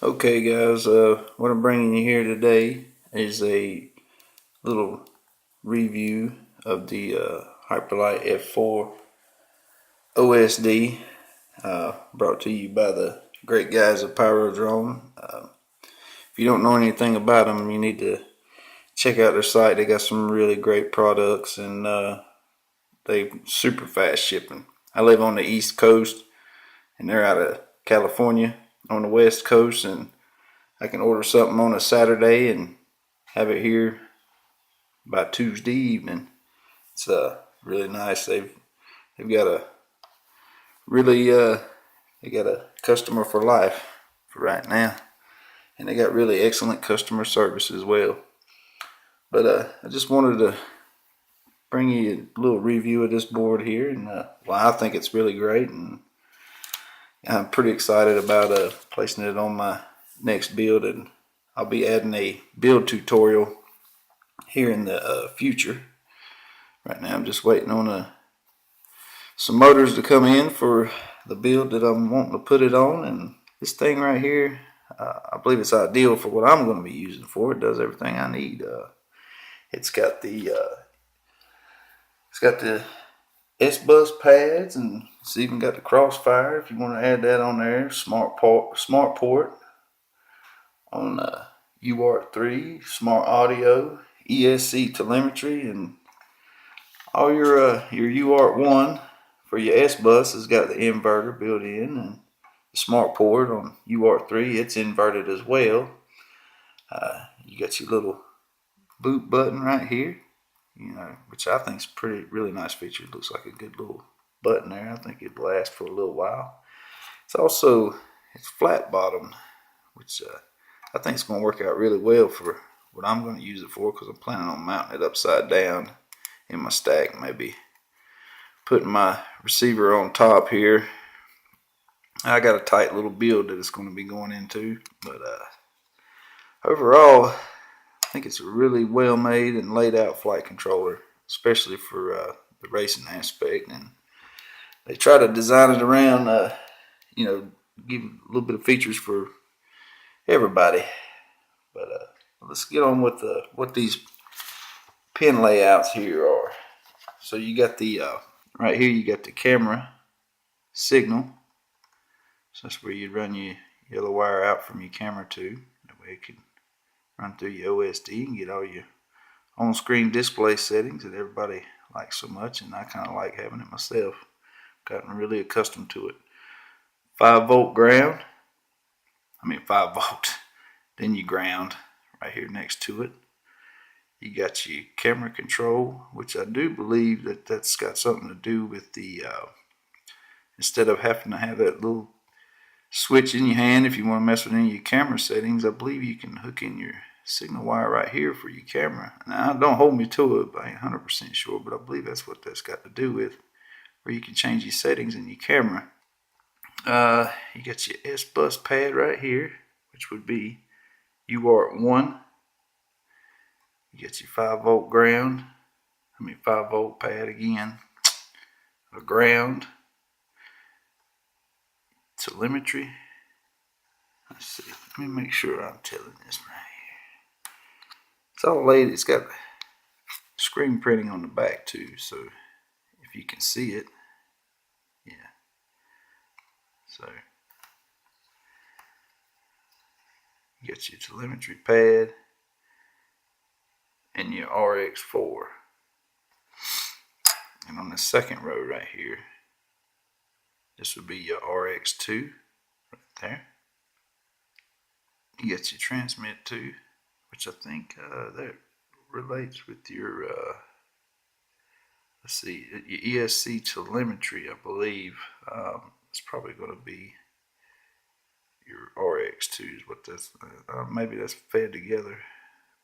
Okay guys, what I'm bringing you here today is a little review of the Hyperlight F4osd, brought to you by the great guys at Pyrodrome. If you don't know anything about them, you need to check out their site. They got some really great products, and they super fast shipping. I live on the East Coast and they're out of California on the West Coast, and I can order something on a Saturday and have it here by Tuesday evening. It's really nice. They've got a really they got a customer for life for right now, and they got really excellent customer service as well. But I just wanted to bring you a little review of this board here, and well, I think it's really great, and I'm pretty excited about placing it on my next build, and I'll be adding a build tutorial here in the future. Right now I'm just waiting on some motors to come in for the build that I'm wanting to put it on, and this thing right here, I believe it's ideal for what I'm going to be using for. It does everything I need. It's got the S-bus pads, and it's even got the crossfire if you want to add that on there. Smart port on UART3, smart audio, ESC telemetry, and all your UART1 for your S-bus has got the inverter built in, and the smart port on UART3, it's inverted as well. You got your little boot button right here, which I think is really nice feature. It looks like a good little button there. I think it'd last for a little while. It's flat bottom, which I think it's going to work out really well for what I'm going to use it for, because I'm planning on mounting it upside down in my stack, maybe putting my receiver on top here. I got a tight little build that it's going to be going into, but overall I think it's a really well made and laid out flight controller, especially for the racing aspect. And they try to design it around give a little bit of features for everybody. But let's get on with what these pin layouts here are. So you got the right here, you got the camera signal. So that's where you'd run your yellow wire out from your camera to. That way it can run through your OSD and get all your on-screen display settings that everybody likes so much, and I kind of like having it myself. Gotten really accustomed to it. 5-volt ground. 5-volt. Then you ground right here next to it. You got your camera control, which I do believe that's got something to do with the instead of having to have that little switch in your hand if you want to mess with any of your camera settings, I believe you can hook in your signal wire right here for your camera. Now, don't hold me to it, I ain't 100% sure, but I believe that's what that's got to do with, where you can change your settings in your camera. You got your S-bus pad right here, which would be UART1. You got your 5-volt ground, 5-volt pad again, a ground, telemetry. Let's see, let me make sure I'm telling this right here. It's all laid, it's got screen printing on the back too, so if you can see it, yeah. So you got your telemetry pad and your RX4. And on the second row right here, this would be your RX2 right there. You got your transmit to, which I think that relates with your let's see, your ESC telemetry, I believe. It's probably going to be your RX2 is what that's, maybe that's fed together.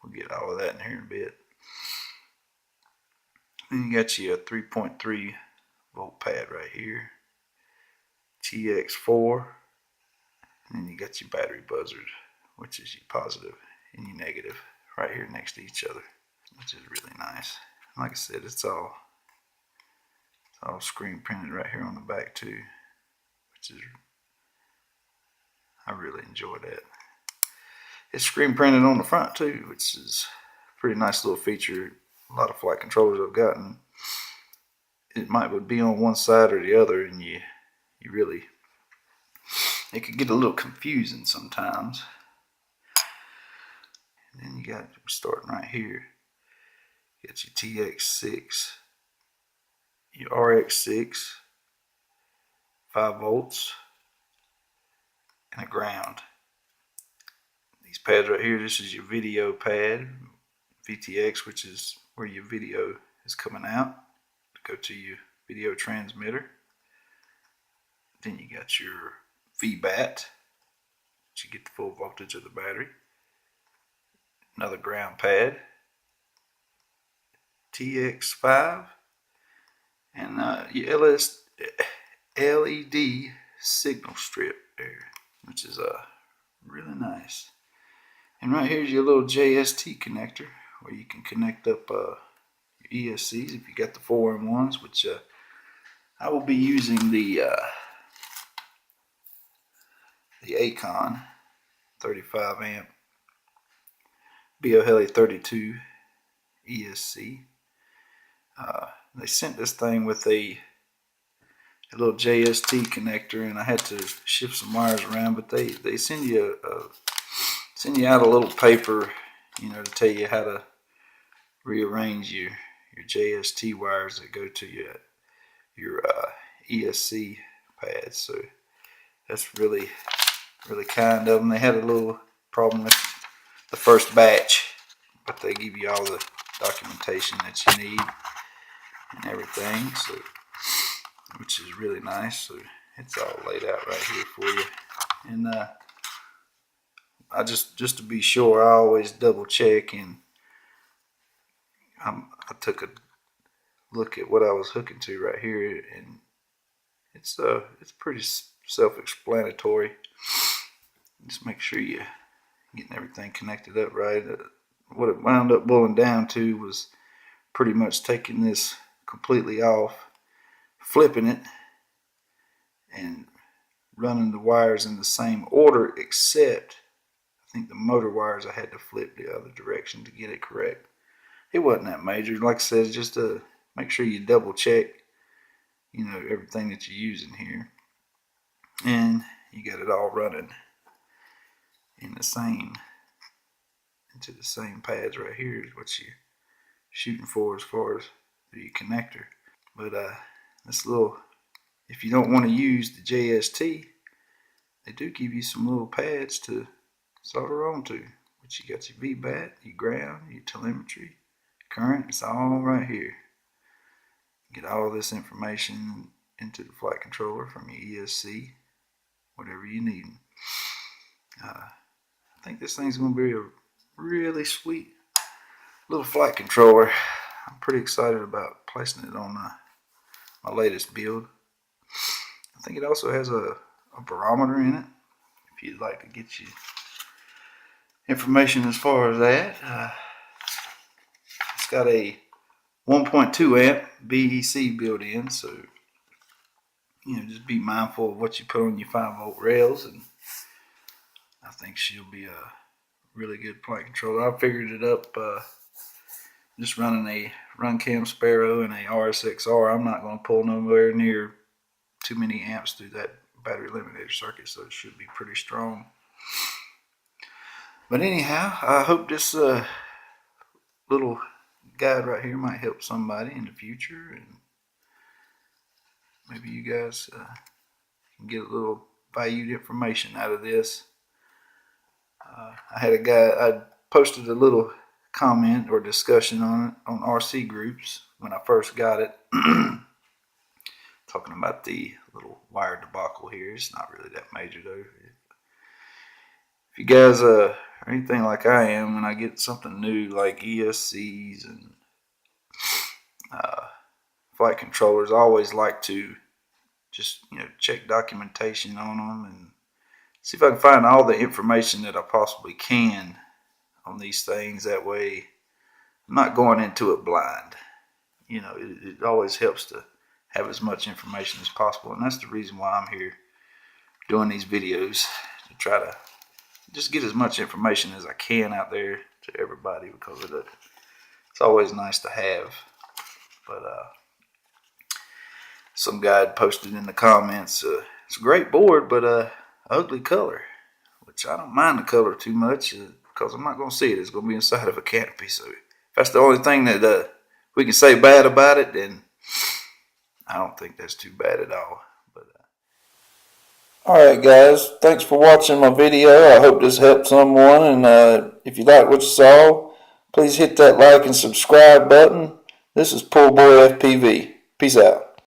We'll get all of that in here in a bit. Then you got your 3.3 volt pad right here, TX4, and then you got your battery buzzard, which is your positive and your negative right here next to each other, which is really nice. Like I said, it's all screen printed right here on the back too, which is, I really enjoy that. It's screen printed on the front too, which is a pretty nice little feature. A lot of flight controllers I've gotten, it would be on one side or the other, and you really, it could get a little confusing sometimes. And then you got, starting right here, you got your TX6, your RX6, 5 volts, and a ground. These pads right here, this is your video pad, VTX, which is where your video is coming out to go to your video transmitter. Then you got your VBAT, which you get the full voltage of the battery. Another ground pad, TX5, and your LED signal strip there, which is really nice. And right here's your little JST connector, where you can connect up your ESCs if you got the 4-in-1s, which I will be using the Acon 35 amp BOHeli 32 ESC. They sent this thing with a little JST connector, and I had to shift some wires around, but they send you out a little paper, you know, to tell you how to rearrange your JST wires that go to your ESC pads. So that's really kind of them. They had a little problem with the first batch, but they give you all the documentation that you need and everything, so, which is really nice. So it's all laid out right here for you. And I just to be sure, I always double check, and I took a look at what I was hooking to right here, and it's pretty self-explanatory. Just make sure you're getting everything connected up right. What it wound up boiling down to was pretty much taking this completely off, flipping it, and running the wires in the same order, except I think the motor wires I had to flip the other direction to get it correct. It wasn't that major. Like I said, just to make sure you double check, you know, everything that you're using here, and you got it all running in the same, into the same pads right here is what you're shooting for as far as the connector. But this little, if you don't want to use the JST, they do give you some little pads to solder onto, which you got your VBAT, your ground, your telemetry, current. It's all right here. Get all this information into the flight controller from your ESC, whatever you need. I think this thing's going to be a really sweet little flight controller. I'm pretty excited about placing it on my latest build. I think it also has a barometer in it, if you'd like to get you information as far as that. It's got a 1.2 amp BEC built in, so you know, just be mindful of what you put on your 5-volt rails, and I think she'll be a really good flight controller. I figured it up just running a Runcam Sparrow and a RSXR. I'm not going to pull nowhere near too many amps through that battery eliminator circuit, so it should be pretty strong. But anyhow, I hope this little guide right here might help somebody in the future, and maybe you guys can get a little valued information out of this. I had a guy, I posted a little comment or discussion on it on RC groups when I first got it, talking about the little wire debacle here. It's not really that major though. If you guys are anything like I am, when I get something new like ESCs and flight controllers, I always like to just, you know, check documentation on them and see if I can find all the information that I possibly can on these things. That way I'm not going into it blind. You know, it always helps to have as much information as possible, and that's the reason why I'm here doing these videos, to try to just get as much information as I can out there to everybody, because it's always nice to have. But some guy had posted in the comments, it's a great board, but ugly color, which I don't mind the color too much, because I'm not going to see it. It's going to be inside of a canopy. So if that's the only thing that we can say bad about it, then I don't think that's too bad at all. But alright guys, thanks for watching my video. I hope this helped someone, and if you like what you saw, please hit that like and subscribe button. This is Pool Boy FPV. Peace out.